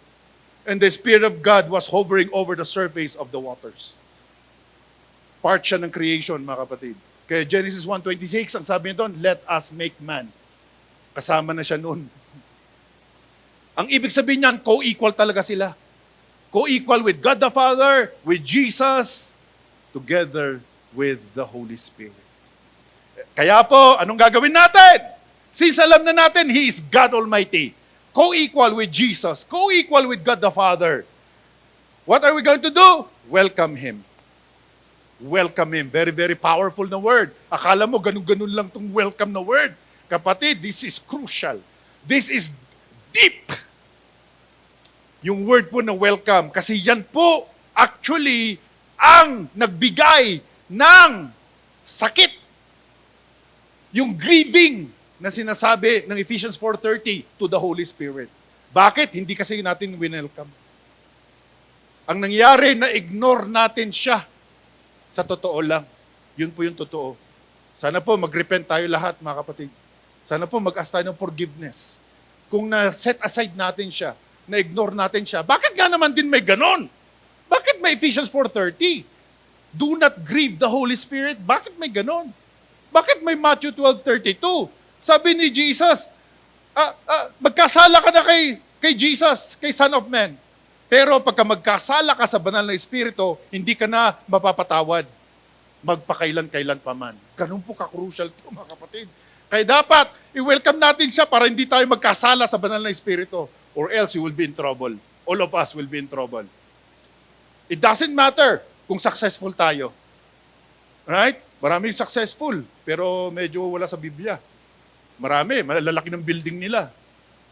And the Spirit of God was hovering over the surface of the waters. Part siya ng creation, mga kapatid. Kaya Genesis 1:26, ang sabi niya doon, let us make man. Kasama na siya noon. Ang ibig sabihin niyan, co-equal talaga sila. Co-equal with God the Father, with Jesus, together with the Holy Spirit. Kaya po, anong gagawin natin? Since alam na natin, He is God Almighty. Co-equal with Jesus. Co-equal with God the Father. What are we going to do? Welcome Him. Welcome Him. Very, very powerful na word. Akala mo, ganun-ganun lang tong welcome na word. Kapatid, this is crucial. This is deep. Yung word po na welcome. Kasi yan po, actually, ang nagbigay ng sakit. Yung grieving na sinasabi ng Ephesians 4:30 to the Holy Spirit. Bakit? Hindi kasi natin winelcome. Ang nangyari, na-ignore natin siya. Sa totoo lang. Yun po yung totoo. Sana po mag-repent tayo lahat, mga kapatid. Sana po mag-ask tayo ng forgiveness. Kung na-set aside natin siya, na-ignore natin siya, bakit nga naman din may ganon? Bakit may Ephesians 4:30? Do not grieve the Holy Spirit. Bakit may ganon? Bakit may Matthew 12:32? Sabi ni Jesus, magkasala ka na kay Jesus, kay Son of Man. Pero pagka magkasala ka sa banal na Espiritu, hindi ka na mapapatawad. Magpakailan-kailan pa man. Ganun po ka-crucial to, mga kapatid. Kaya dapat, i-welcome natin siya para hindi tayo magkasala sa banal na Espiritu. Or else you will be in trouble. All of us will be in trouble. It doesn't matter kung successful tayo. Right? Maraming successful, pero medyo wala sa Biblia. Marami, malalaki ng building nila.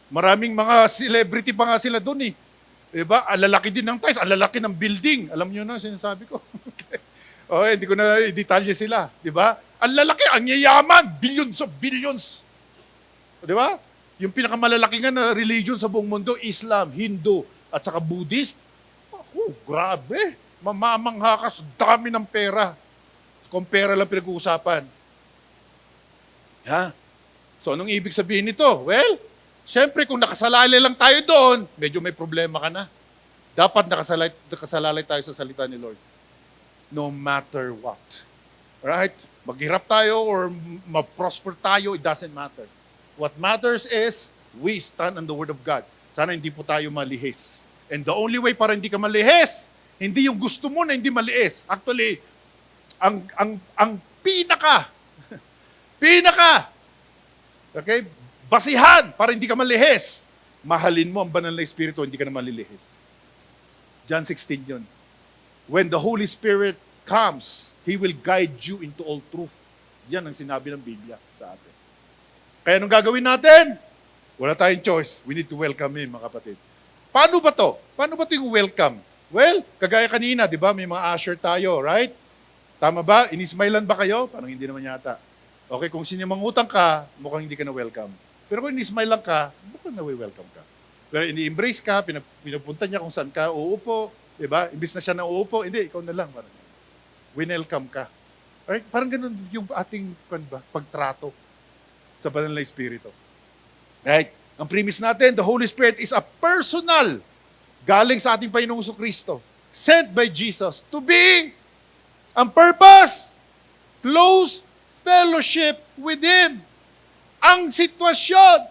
Maraming mga celebrity pa nga sila doon eh. Diba? Ang lalaki din ng ties, ang lalaki ng building. Alam niyo na, sinasabi ko. Okay, hindi ko na i-detalye sila. Diba? Ang lalaki, ang yayaman, billions of billions. Diba? Yung pinakamalalaki nga na religion sa buong mundo, Islam, Hindu, at saka Buddhist. Grabe. Mamamangha ka sa dami ng pera. Kung pera lang pinag-uusapan. Ha? So, anong ibig sabihin nito? Well, syempre, kung nakasalalay lang tayo doon, medyo may problema ka na. Dapat nakasalalay tayo sa salita ni Lord. No matter what. Right? Maghirap tayo or ma-prosper tayo, it doesn't matter. What matters is, we stand on the Word of God. Sana hindi po tayo malihis. And the only way para hindi ka malihis, hindi yung gusto mo na hindi malihis. Actually, ang pinaka, okay, basihan para hindi ka malihis, mahalin mo ang banal na Espiritu, hindi ka na malilihis. John 16 yun. When the Holy Spirit comes, He will guide you into all truth. Yan ang sinabi ng Biblia sa atin. Kaya anong gagawin natin? Wala tayong choice. We need to welcome Him, mga kapatid. Paano ba to? Paano ba ito yung welcome? Well, kagaya kanina, di ba, may mga usher tayo, right? Tama ba? Inismailan ba kayo? Parang hindi naman yata. Okay, kung sinimangutang ka, mukhang hindi ka na welcome. Pero kung inismile lang ka, mukhang na-welcome ka. Pero ini-embrace ka, pinupunta niya kung saan ka uupo, di ba? Imbis na siya na uupo, hindi, ikaw na lang. Parang, winelcome ka. Right? Parang ganun yung ating pagtrato sa banal na Espiritu. Right? Ang premise natin, the Holy Spirit is a personal galing sa ating Panginoong Kristo, sent by Jesus to be ang purpose, close fellowship with Him. Ang sitwasyon,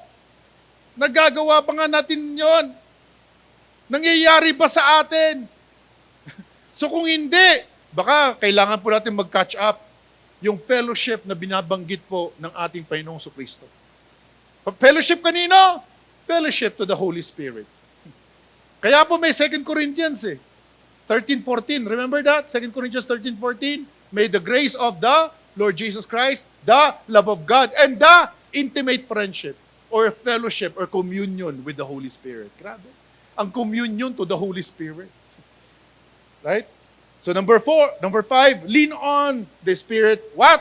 nagagawa pa nga natin yon. Nangyayari ba sa atin? So kung hindi, baka kailangan po natin mag-catch up yung fellowship na binabanggit po ng ating Panginoong Kristo. Fellowship kanino? Fellowship to the Holy Spirit. Kaya po may 2 Corinthians 13:14. Remember that? 2 Corinthians 13:14. May the grace of the Lord Jesus Christ, the love of God, and the intimate friendship or fellowship or communion with the Holy Spirit. Grabe. Ang communion to the Holy Spirit. Right? So number 5, lean on the Spirit, what?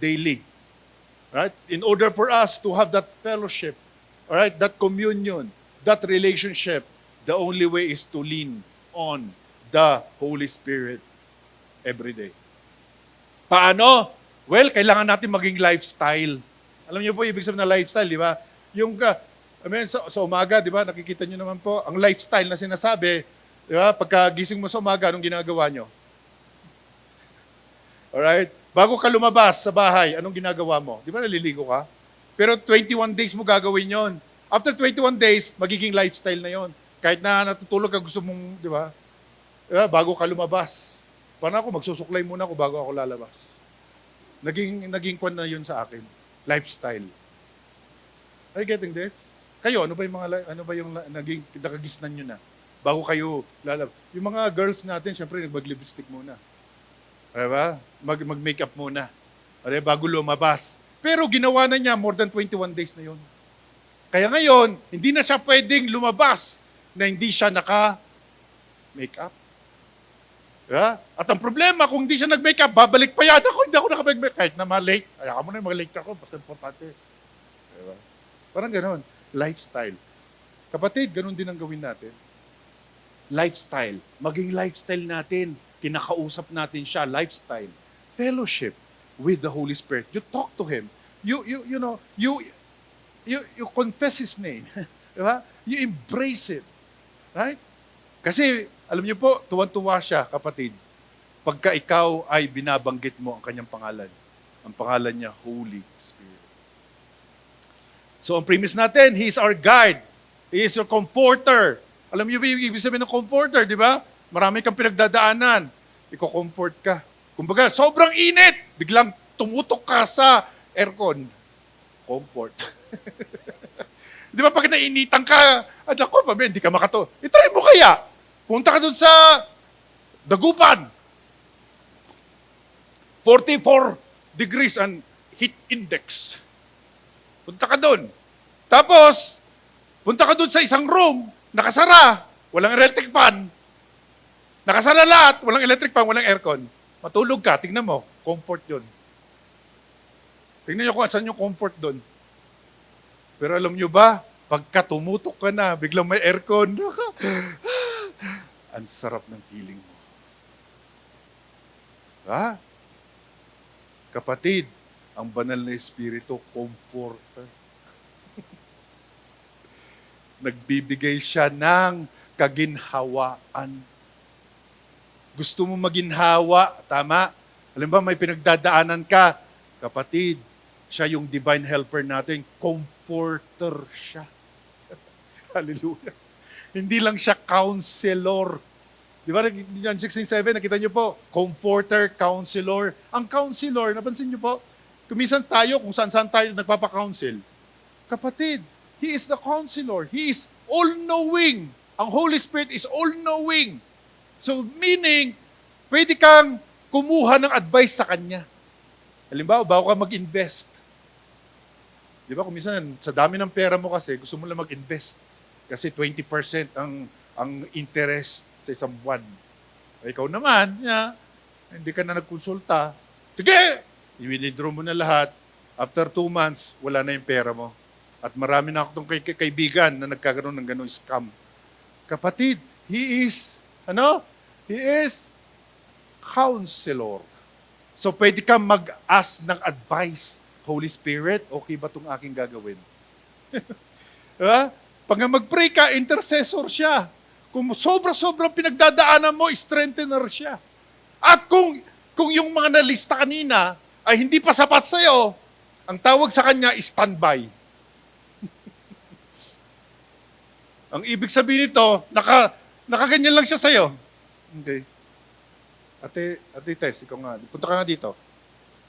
Daily. Right? In order for us to have that fellowship, all right, that communion, that relationship, the only way is to lean on the Holy Spirit every day. Paano? Well, kailangan natin maging lifestyle. Alam niyo po, ibig sabihin na lifestyle, di ba? Yung sa umaga, di ba, nakikita niyo naman po, ang lifestyle na sinasabi, di ba, pagkagising mo sa umaga, anong ginagawa niyo? Alright? Bago ka lumabas sa bahay, anong ginagawa mo? Di ba naliligo ka? Pero 21 days mo gagawin yon. After 21 days, magiging lifestyle na yon. Kahit na natutulog ka, gusto mong, di ba? Bago ka lumabas. Paano ako, magsusuklay muna ako bago ako lalabas. Naging kwan na yun sa akin. Lifestyle. Are you getting this? Kayo, ano ba yung naging nakagisnan nyo na? Bago kayo lalabas. Yung mga girls natin, syempre, mag-lipstick muna. Diba? Mag-makeup muna. Diba? Bago lumabas. Pero ginawa na niya more than 21 days na yun. Kaya ngayon, hindi na siya pwedeng lumabas na hindi siya naka-makeup. Diba? At ang problema, kung hindi siya nag-makeup, babalik pa yan. Hindi ako naka-makeup. Kahit na ma-late. Ayaw mo na yung mag-late ako. Basta importante. Diba? Parang ganon. Lifestyle. Kapatid, ganon din ang gawin natin. Lifestyle. Maging lifestyle natin. Kinakausap natin siya. Lifestyle. Fellowship with the Holy Spirit. You talk to Him. You confess His name. Diba? You embrace it. Right? Kasi, alam niyo po, tuwan-tuwa siya, kapatid, pagka ikaw ay binabanggit mo ang kanyang pangalan. Ang pangalan niya, Holy Spirit. So, ang premise natin, He is our guide. He is your comforter. Alam niyo ba yung ibig sabihin ng comforter, di ba? Marami kang pinagdadaanan. Iko-comfort ka. Kumbaga, sobrang init. Biglang tumutok ka sa aircon. Comfort. Di ba pag nainitan ka, at ako, hindi ka makato. I-try mo kaya. Punta ka dun sa Dagupan. 44 degrees ang heat index. Punta ka dun. Tapos, punta ka dun sa isang room, nakasara, walang electric fan. Nakasara lahat, walang electric fan, walang aircon. Matulog ka, tingnan mo, comfort yun. Tingnan nyo kung saan yung comfort dun. Pero alam nyo ba, pagka tumutok ka na, biglang may aircon, ang sarap ng feeling mo. Ha? Kapatid, ang banal na Espiritu, comforter. Nagbibigay siya ng kaginhawaan. Gusto mo maginhawa, tama? Alam ba, may pinagdadaanan ka. Kapatid, siya yung divine helper natin. Comforter siya. Hallelujah. Hindi lang siya counselor. Di ba, John 16:7, nakita niyo po, comforter, counselor. Ang counselor, napansin niyo po, kumisan tayo kung saan-saan tayo nagpapa-counsel. Kapatid, He is the counselor. He is all-knowing. Ang Holy Spirit is all-knowing. So, meaning, pwede kang kumuha ng advice sa Kanya. Halimbawa, bago ka mag-invest. Di ba, kumisan, sa dami ng pera mo kasi, gusto mo lang mag-invest. Kasi 20% ang interest sa isang buwan. Ikaw naman, hindi ka na nagkonsulta. Sige! I-withdraw mo na lahat. After 2 months, wala na yung pera mo. At marami na akong kaibigan na nagkakaroon ng gano'ng scam. Kapatid, He is counselor. So pwede kang mag-ask ng advice. Holy Spirit, okay ba itong aking gagawin? Diba? Pag mag-pray ka, intercessor siya. Kung sobra-sobrang pinagdadaanan mo, strengthener siya. At kung yung mga nalista kanina ay hindi pa sapat sa'yo, ang tawag sa kanya is standby. Ang ibig sabihin nito, nakaganyan lang siya sa'yo. Okay. Ate Tess, ikaw nga. Punta ka nga dito.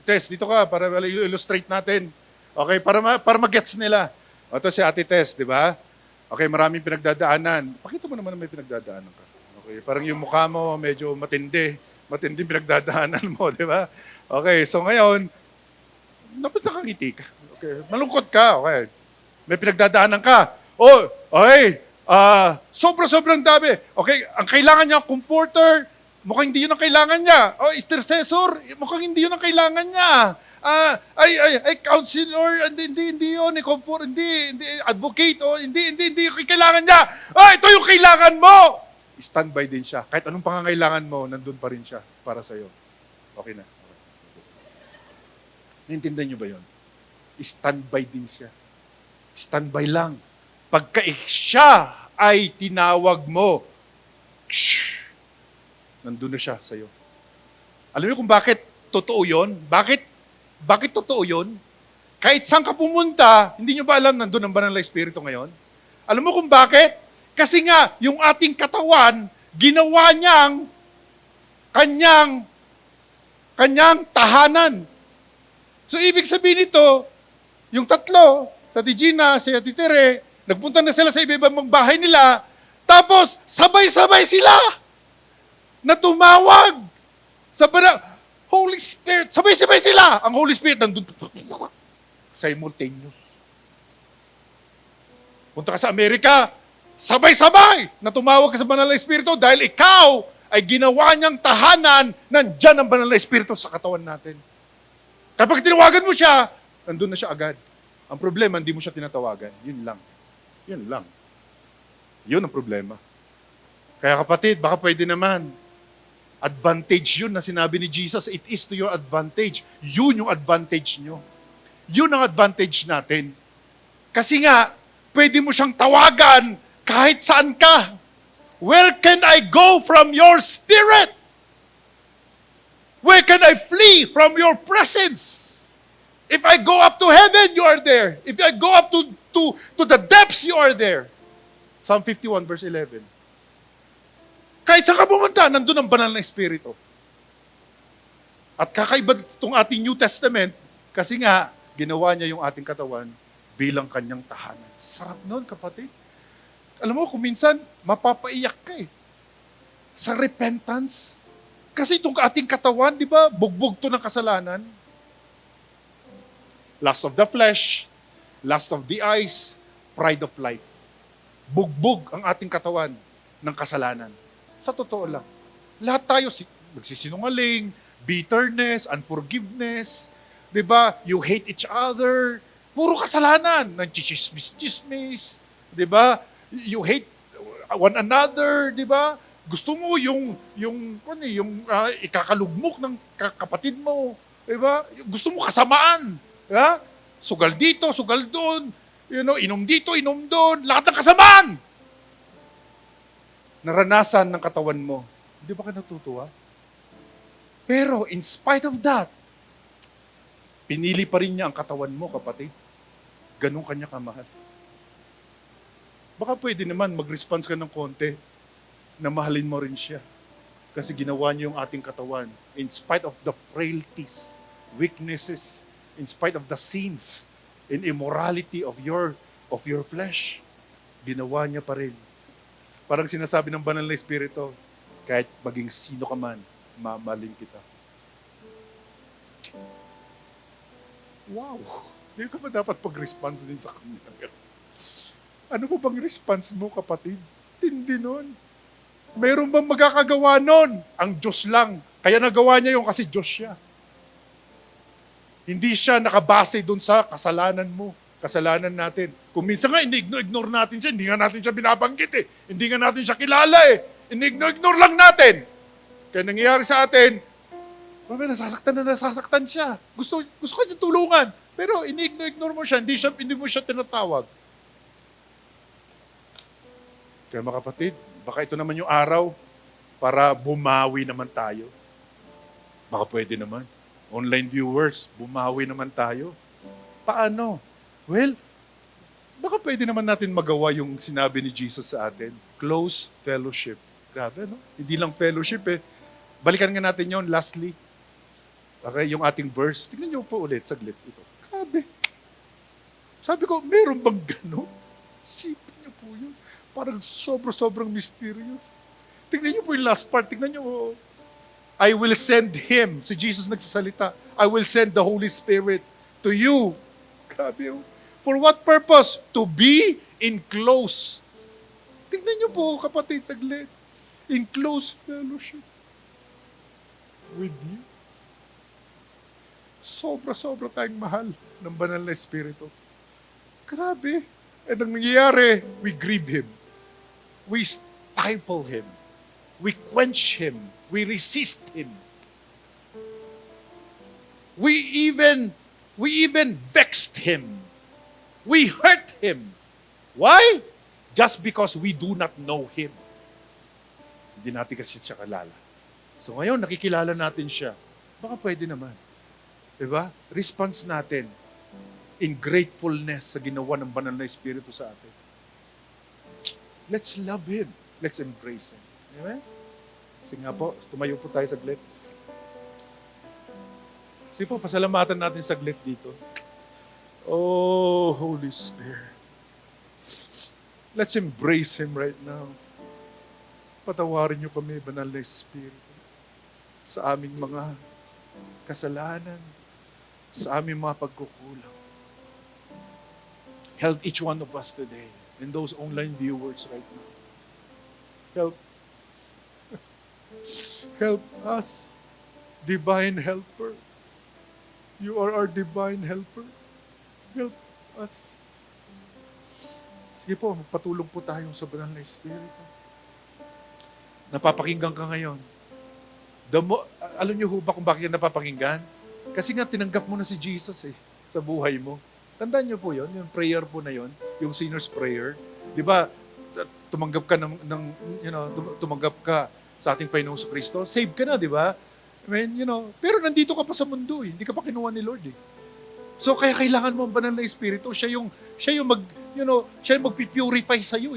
Tess, dito ka para illustrate natin. Okay, para mag-gets nila. O, ito si Ate Tess, di ba? Okay, maraming pinagdadaanan. Pakita mo naman na may pinagdadaanan ka. Okay, parang yung mukha mo medyo matindi. Matinding pinagdadaanan mo, di ba? Okay, so ngayon, nakangiti ka. Okay, malungkot ka. Okay. May pinagdadaanan ka. Okay, sobra-sobrang dami. Okay, ang kailangan niya, comforter, mukhang hindi yun ang kailangan niya. O, intercessor, mukhang hindi yun ang kailangan niya. Counselor, hindi yun, comfort, hindi, advocate, hindi yung kailangan niya. Ito yung kailangan mo! Standby din siya. Kahit anong pangangailangan mo, nandun pa rin siya para sa'yo. Okay na. Naintindihan niyo ba yun? Standby din siya. Standby lang. Pagka siya ay tinawag mo, nandun na siya sa'yo. Alam niyo kung bakit totoo yun? Bakit totoo yun? Kahit saan ka pumunta, hindi niyo ba alam nandun ang banal na Espiritu ngayon? Alam mo kung bakit? Kasi nga, yung ating katawan, ginawa niyang kanyang tahanan. So, ibig sabihin nito, yung tatlo, si Ate Gina, si Ate Tere, nagpunta na sila sa iba-ibang bahay nila, tapos sabay-sabay sila na tumawag sa Holy Spirit. Sabay-sabay sila. Ang Holy Spirit nandun. Simultaneous. Punta ka sa Amerika, sabay-sabay na tumawag ka sa Banal na Espiritu dahil ikaw ay ginawa niyang tahanan, nandyan ang Banal na Espiritu sa katawan natin. Kapag tinawagan mo siya, nandun na siya agad. Ang problema, hindi mo siya tinatawagan. Yun lang. Yun lang. Yun ang problema. Kaya kapatid, baka pwede naman. Advantage yun na sinabi ni Jesus, it is to your advantage. Yun yung advantage nyo. Yun ang advantage natin. Kasi nga, pwede mo siyang tawagan kahit saan ka. Where can I go from your spirit? Where can I flee from your presence? If I go up to heaven, you are there. If I go up to the depths, you are there. Psalm 51 verse 11. Kahit saan ka pumunta, nandun ang banal na Espiritu. At kakaiba itong ating New Testament, kasi nga, ginawa niya yung ating katawan bilang kanyang tahanan. Sarap nun, kapatid. Alam mo, kung minsan, mapapaiyak ka eh. Sa repentance. Kasi itong ating katawan, di ba, bugbog to ng kasalanan. Lust of the flesh, lust of the eyes, pride of life. Bugbog ang ating katawan ng kasalanan. Sa totoo lang. Lahat tayo magsisinungaling, bitterness, unforgiveness, di ba? You hate each other. Puro kasalanan. Nang-chismis-chismis. Di ba? You hate one another. Di ba? Gusto mo yung ikakalugmok ng kapatid mo. Di ba? Gusto mo kasamaan. Di ba? Sugal dito, sugal doon. Inom dito, inom doon. Lahat ng kasamaan. Naranasan ng katawan mo. Hindi ba ka natutuwa? Pero in spite of that, pinili pa rin niya ang katawan mo, kapatid. Ganun kanya kamahal. Baka pwede naman mag-response ka ng konti na mahalin mo rin siya. Kasi ginawa niya yung ating katawan. In spite of the frailties, weaknesses, in spite of the sins and immorality of your flesh, ginawa niya pa rin. Parang sinasabi ng banal na Espiritu, kahit maging sino ka man, mamahalin kita. Wow! Hindi ka ba dapat pag-response din sa kanya? Ano ba bang response mo, kapatid? Tindi nun. Mayroon bang magkakagawa nun? Ang Diyos lang. Kaya nagawa niya yung kasi Diyos siya. Hindi siya nakabase dun sa kasalanan mo. Kasalanan natin. Kung minsan nga, ignore natin siya, hindi nga natin siya binabanggit eh. Hindi nga natin siya kilala eh. Ignore lang natin. Kaya nangyayari sa atin, nasasaktan siya. Gusto ko niya tulungan. Pero ignore mo siya, hindi mo siya tinatawag. Kaya mga kapatid, baka ito naman yung araw para bumawi naman tayo. Baka pwede naman. Online viewers, bumawi naman tayo. Paano? Well, baka pwede naman natin magawa yung sinabi ni Jesus sa atin. Close fellowship. Grabe, no? Hindi lang fellowship eh. Balikan nga natin yon lastly. Okay, yung ating verse. Tignan niyo po ulit, saglit ito. Grabe. Sabi ko, meron bang gano'n? Sipin niyo po yun. Parang sobrang mysterious. Tignan niyo po yung last part. Tignan niyo, I will send Him. Si Jesus nagsasalita. I will send the Holy Spirit to you. Grabe yun. For what purpose? To be in close. Tignan niyo po, kapatid, saglit. In close fellowship. with you. Sobra-sobra tayong mahal ng banal na Espiritu. Grabe. And ang nangyayari, we grieve Him. We stifle Him. We quench Him. We resist Him. We even vexed Him. We hurt Him. Why? Just because we do not know Him. Hindi natin kasi siya kalala. So ngayon, nakikilala natin siya. Baka pwede naman. Diba? Response natin in gratefulness sa ginawa ng banal na Espiritu sa atin. Let's love Him. Let's embrace Him. Amen? Kasi nga po, tumayo po tayo saglit. Sige po, pasalamatan natin saglit dito. Oh, Holy Spirit. Let's embrace Him right now. Patawarin niyo kami, banal na Espiritu, sa aming mga kasalanan, sa aming mga pagkukulang. Help each one of us today and those online viewers right now. Help us. Help us, Divine Helper. You are our Divine Helper. Help us. Sige po, magpatulong po tayo sa banal na Espiritu. Napapakinggan ka ngayon. Alam niyo ho ba kung bakit napapakinggan? Kasi nga tinanggap mo na si Jesus sa buhay mo. Tandaan niyo po yon, yung prayer po na yon, yung sinner's prayer. Di ba, tumanggap ka tumanggap ka sa ating Panginoong Kristo, save ka na, di ba? I mean, pero nandito ka pa sa mundo, hindi ka pa kinuha ni Lord So kaya kailangan mo ang banal na Espiritu, siya yung magpi-purify sa iyo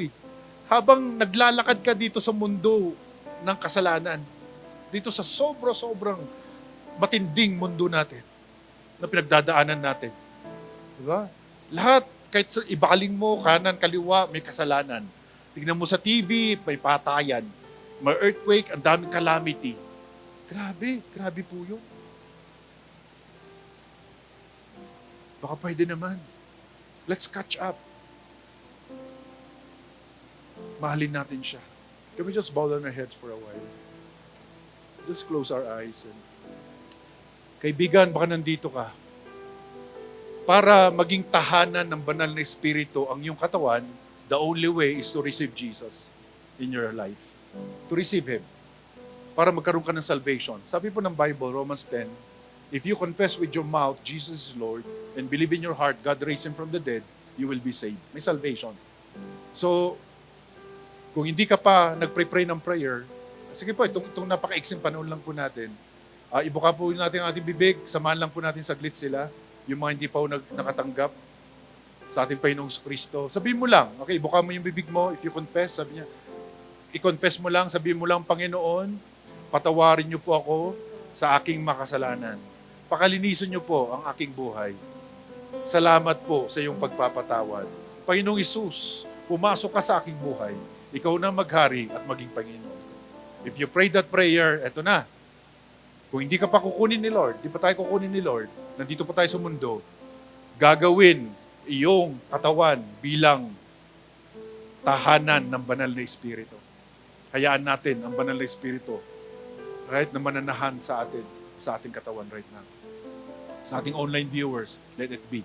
Habang naglalakad ka dito sa mundo ng kasalanan, dito sa sobrang matinding mundo natin na pinagdadaanan natin. Diba? Lahat, kahit ibaling mo, kanan, kaliwa, may kasalanan. Tignan mo sa TV, may patayan. May earthquake, ang daming calamity. Grabe po yun. Baka pwede naman. Let's catch up. Mahalin natin siya. Can we just bow down our heads for a while? Just close our eyes. Kaibigan, baka nandito ka. Para maging tahanan ng banal na Espiritu ang iyong katawan, the only way is to receive Jesus in your life. To receive Him. Para magkaroon ka ng salvation. Sabi po ng Bible, Romans 10, if you confess with your mouth, Jesus is Lord, and believe in your heart, God raised Him from the dead, you will be saved. May salvation. So, kung hindi ka pa nagpray-pray ng prayer, sige po, itong napaka-iksing panahon lang po natin, ibuka po natin ang ating bibig, samahan lang po natin saglit sila, yung mga hindi pa nakatanggap sa ating Panginoong Kristo. Sabihin mo lang, okay, ibuka mo yung bibig mo, if you confess, sabi niya, i-confess mo lang, sabihin mo lang, Panginoon, patawarin niyo po ako sa aking makasalanan. Pakalinisan niyo po ang aking buhay. Salamat po sa iyong pagpapatawad. Panginoong Isus, pumasok ka sa aking buhay. Ikaw na maghari at maging Panginoon. If you pray that prayer, eto na. Kung hindi ka pa kukunin ni Lord, di pa tayo kukunin ni Lord, nandito pa tayo sa mundo, gagawin iyong katawan bilang tahanan ng banal na Espiritu. Hayaan natin ang banal na Espiritu, right, na mananahan sa atin, sa ating katawan right now. Sa ating online viewers, let it be.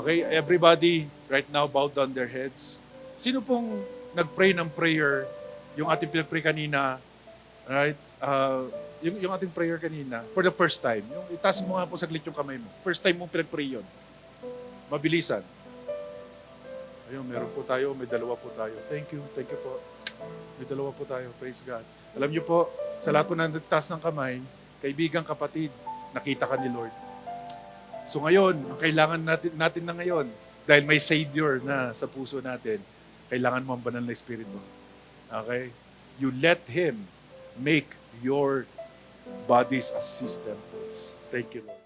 Okay, everybody right now bow down their heads. Sino pong nag-pray ng prayer, yung ating pinag-pray kanina, right? Yung ating prayer kanina, for the first time. Yung itaas mo nga po saglit yung kamay mo. First time mong pinag-pray yun. Mabilisan. Ayun, meron po tayo, may dalawa po tayo. Thank you po. May dalawa po tayo, praise God. Alam niyo po, sa lahat po na nagtaas ng kamay, kaibigan, kapatid, nakita ka ni Lord. So ngayon, ang kailangan natin na ngayon, dahil may Savior na sa puso natin, kailangan mo ang banal na Espiritu. Okay? You let Him make your bodies as systems. Thank you, Lord.